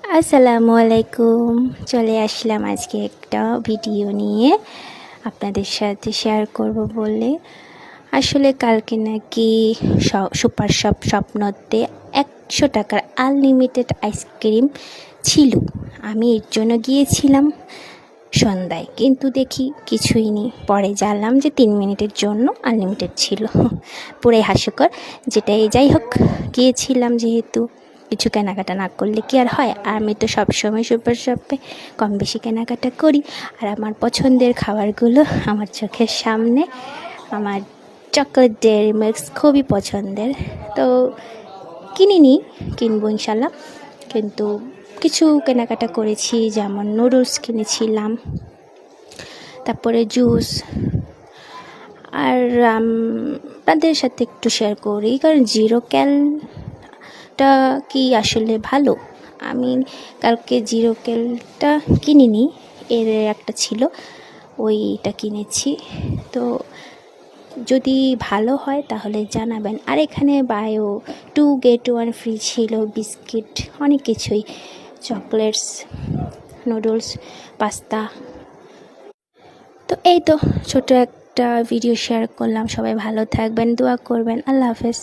আসসালামু আলাইকুম। চলে আসলাম আজকে একটা ভিডিও নিয়ে আপনাদের সাথে শেয়ার করব বলে। আসলে কালকে নাকি সুপার শপ স্বপ্নতে 100 টাকার আনলিমিটেড আইসক্রিম ছিল। আমি এর জন্য গিয়েছিলাম সন্ধ্যায়, কিন্তু দেখি কিছুই নেই। পরে জানলাম যে 3 মিনিটের জন্য আনলিমিটেড ছিল। পুরাই হাস্যকর। যাই হোক, গিয়েছিলাম যেহেতু, কিছু কেনাকাটা না করলে কি আর হয়। আর আমি তো সবসময় সুপার শপে কম বেশি কেনাকাটা করি। আর আমার পছন্দের খাবারগুলো আমার চোখের সামনে। আমার চকলেট ডেয়ারি মিল্ক খুবই পছন্দের, তো কিনবো ইনশাল্লাহ। কিন্তু কিছু কেনাকাটা করেছি, যেমন নুডলস কিনেছিলাম, তারপরে জুস। আর আপনাদের সাথে একটু শেয়ার করি, কারণ জিরো ক্যালটা কি আসলে ভালো? আমি কালকে জিরো ক্যালটা কিনিনি, এর একটা ছিল, ওইটা কিনেছি। তো যদি ভালো হয় তাহলে জানাবেন। আর এখানে বায়ো 2 get 1 ফ্রি ছিল, বিস্কিট, অনেক কিছুই, চকলেটস, নুডলস, পাস্তা। তো এই তো ছোট একটা ভিডিও শেয়ার করলাম। সবাই ভালো থাকবেন, দোয়া করবেন। আল্লাহ হাফেজ।